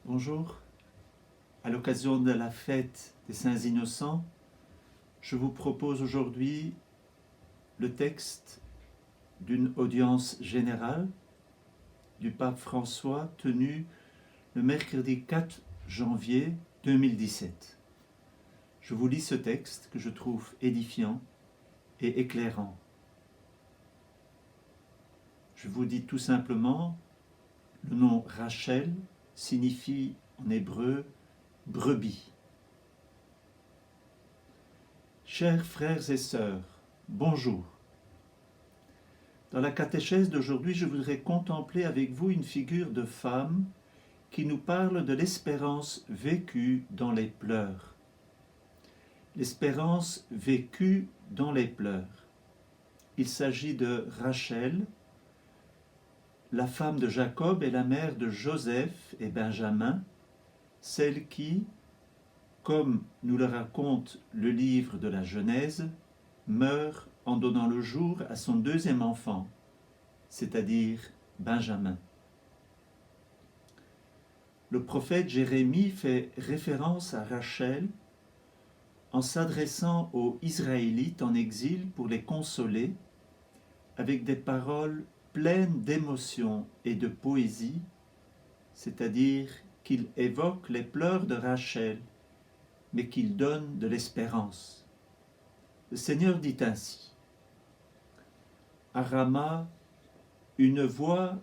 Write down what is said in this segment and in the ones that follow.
Bonjour, à l'occasion de la fête des Saints Innocents, je vous propose aujourd'hui le texte d'une audience générale du pape François tenue le mercredi 4 janvier 2017. Je vous lis ce texte que je trouve édifiant et éclairant. Je vous dis tout simplement, le nom Rachel signifie en hébreu brebis. Chers frères et sœurs, bonjour. Dans la catéchèse d'aujourd'hui, je voudrais contempler avec vous une figure de femme qui nous parle de l'espérance vécue dans les pleurs. L'espérance vécue dans les pleurs. Il s'agit de Rachel, la femme de Jacob et la mère de Joseph et Benjamin, celle qui, comme nous le raconte le livre de la Genèse, meurt en donnant le jour à son deuxième enfant, c'est-à-dire Benjamin. Le prophète Jérémie fait référence à Rachel en s'adressant aux Israélites en exil pour les consoler avec des paroles pleines d'émotion et de poésie, c'est-à-dire qu'il évoque les pleurs de Rachel, mais qu'il donne de l'espérance. Le Seigneur dit ainsi: « À Rama, une voix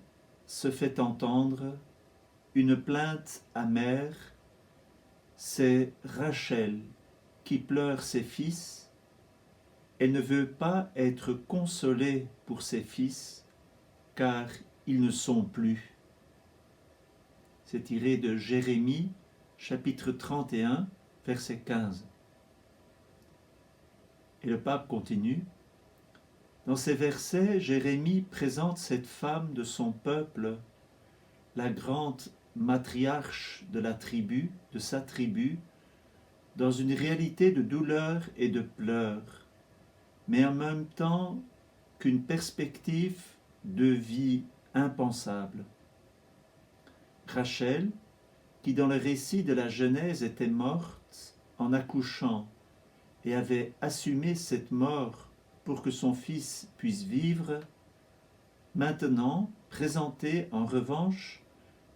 se fait entendre, une plainte amère, c'est Rachel qui pleure ses fils. Elle ne veut pas être consolée pour ses fils, car ils ne sont plus. » C'est tiré de Jérémie, chapitre 31, verset 15. Et le pape continue. Dans ces versets, Jérémie présente cette femme de son peuple, la grande matriarche de sa tribu, dans une réalité de douleur et de pleurs, mais en même temps qu'une perspective de vie impensable. Rachel, qui dans le récit de la Genèse était morte en accouchant et avait assumé cette mort pour que son fils puisse vivre, maintenant présentée en revanche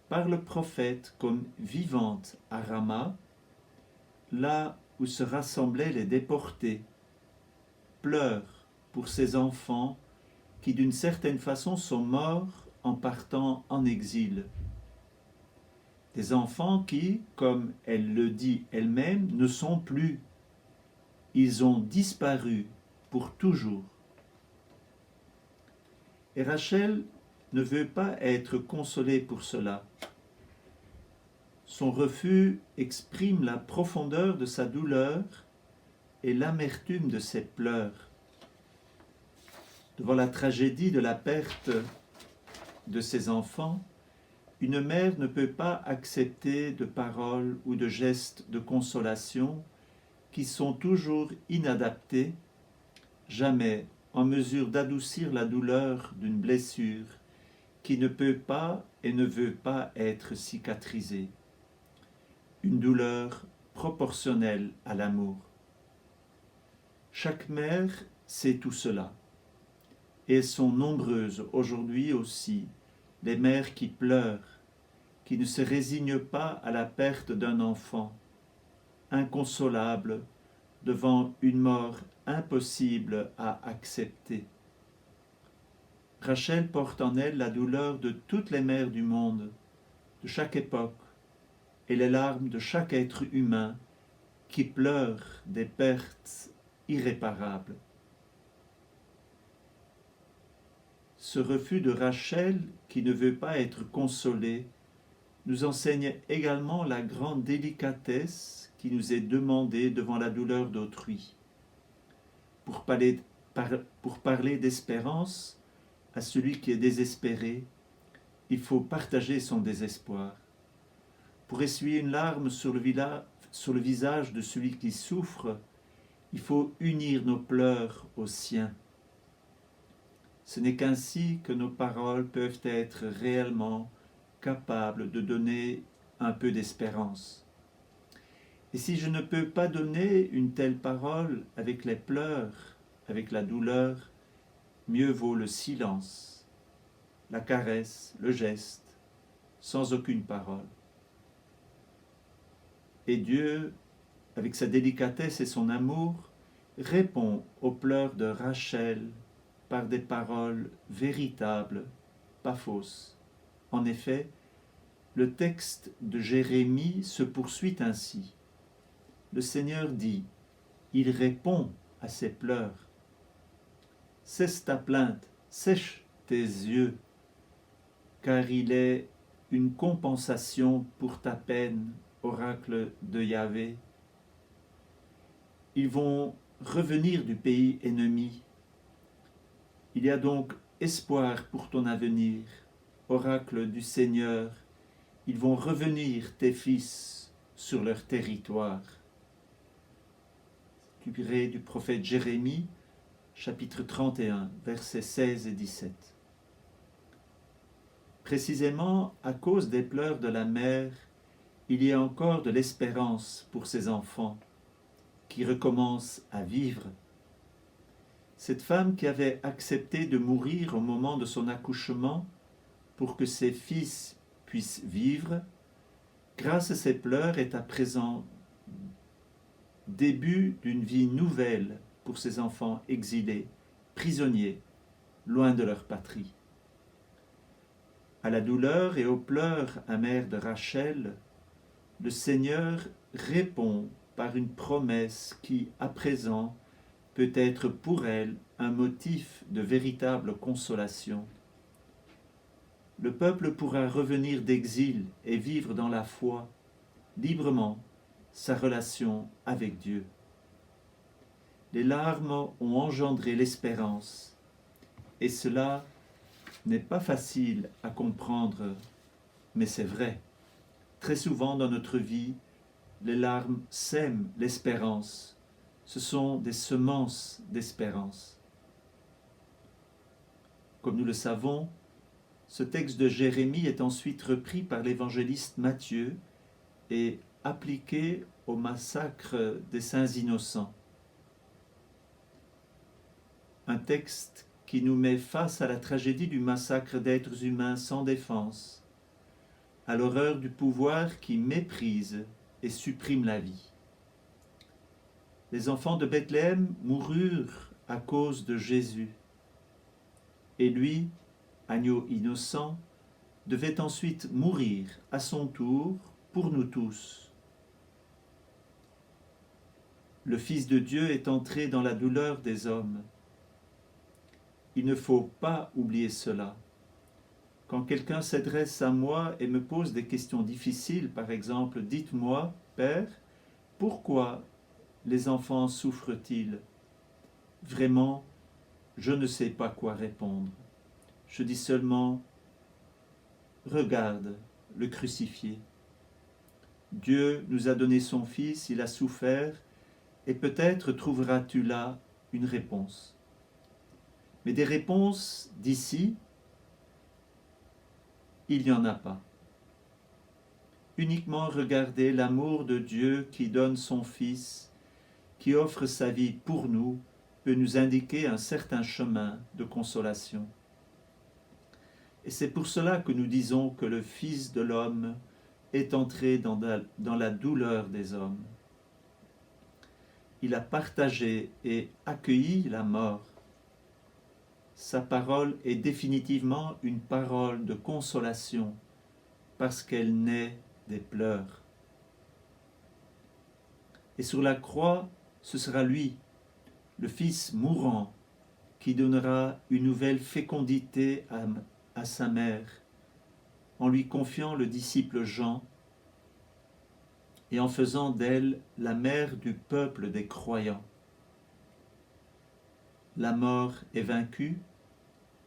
par le prophète comme vivante à Rama, là où se rassemblaient les déportés, pleure pour ses enfants qui d'une certaine façon sont morts en partant en exil. Des enfants qui, comme elle le dit elle-même, ne sont plus. Ils ont disparu pour toujours. Et Rachel ne veut pas être consolée pour cela. Son refus exprime la profondeur de sa douleur et l'amertume de ses pleurs. Devant la tragédie de la perte de ses enfants, une mère ne peut pas accepter de paroles ou de gestes de consolation qui sont toujours inadaptés, jamais en mesure d'adoucir la douleur d'une blessure qui ne peut pas et ne veut pas être cicatrisée. Une douleur proportionnelle à l'amour. Chaque mère sait tout cela. Et elles sont nombreuses aujourd'hui aussi, les mères qui pleurent, qui ne se résignent pas à la perte d'un enfant, inconsolables devant une mort impossible à accepter. Rachel porte en elle la douleur de toutes les mères du monde, de chaque époque, et les larmes de chaque être humain qui pleure des pertes irréparables. Ce refus de Rachel, qui ne veut pas être consolée, nous enseigne également la grande délicatesse qui nous est demandée devant la douleur d'autrui. Pour parler d'espérance à celui qui est désespéré, il faut partager son désespoir. Pour essuyer une larme sur le visage de celui qui souffre, il faut unir nos pleurs aux siens. Ce n'est qu'ainsi que nos paroles peuvent être réellement capables de donner un peu d'espérance. Et si je ne peux pas donner une telle parole avec les pleurs, avec la douleur, mieux vaut le silence, la caresse, le geste, sans aucune parole. Et Dieu, avec sa délicatesse et son amour, répond aux pleurs de Rachel par des paroles véritables, pas fausses. En effet, le texte de Jérémie se poursuit ainsi. Le Seigneur dit, il répond à ses pleurs. Cesse ta plainte, sèche tes yeux, car il est une compensation pour ta peine, oracle de Yahvé. Ils vont revenir du pays ennemi. Il y a donc espoir pour ton avenir, oracle du Seigneur. Ils vont revenir, tes fils, sur leur territoire. Tiré du prophète Jérémie, chapitre 31, versets 16 et 17. Précisément à cause des pleurs de la mère, il y a encore de l'espérance pour ces enfants qui recommencent à vivre. Cette femme qui avait accepté de mourir au moment de son accouchement pour que ses fils puissent vivre, grâce à ses pleurs est à présent début d'une vie nouvelle pour ces enfants exilés, prisonniers, loin de leur patrie. À la douleur et aux pleurs amers de Rachel, le Seigneur répond par une promesse qui, à présent, peut être pour elle un motif de véritable consolation. Le peuple pourra revenir d'exil et vivre dans la foi, librement, sa relation avec Dieu. Les larmes ont engendré l'espérance, et cela n'est pas facile à comprendre, mais c'est vrai. Très souvent dans notre vie, les larmes sèment l'espérance. Ce sont des semences d'espérance. Comme nous le savons, ce texte de Jérémie est ensuite repris par l'évangéliste Matthieu et appliqué au massacre des saints innocents. Un texte qui nous met face à la tragédie du massacre d'êtres humains sans défense, à l'horreur du pouvoir qui méprise et supprime la vie. Les enfants de Bethléem moururent à cause de Jésus, et lui, agneau innocent, devait ensuite mourir à son tour pour nous tous. Le Fils de Dieu est entré dans la douleur des hommes. Il ne faut pas oublier cela. Quand quelqu'un s'adresse à moi et me pose des questions difficiles, par exemple, dites-moi, Père, pourquoi les enfants souffrent-ils? Vraiment, je ne sais pas quoi répondre. Je dis seulement, regarde le crucifié. Dieu nous a donné son Fils, il a souffert, et peut-être trouveras-tu là une réponse. Mais des réponses d'ici, il n'y en a pas. Uniquement regarder l'amour de Dieu qui donne son Fils, qui offre sa vie pour nous, peut nous indiquer un certain chemin de consolation. Et c'est pour cela que nous disons que le Fils de l'homme est entré dans la douleur des hommes. Il a partagé et accueilli la mort. Sa parole est définitivement une parole de consolation parce qu'elle naît des pleurs. Et sur la croix, ce sera lui, le Fils mourant, qui donnera une nouvelle fécondité à sa mère, en lui confiant le disciple Jean et en faisant d'elle la mère du peuple des croyants. La mort est vaincue,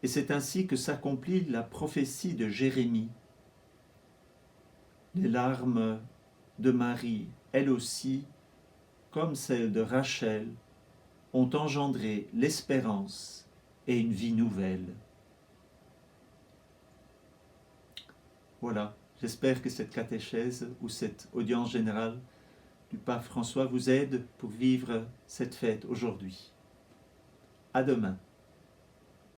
et c'est ainsi que s'accomplit la prophétie de Jérémie. Les larmes de Marie, elles aussi, comme celles de Rachel, ont engendré l'espérance et une vie nouvelle. Voilà, J'espère que cette catéchèse ou cette audience générale du pape François vous aide pour vivre cette fête aujourd'hui. À demain.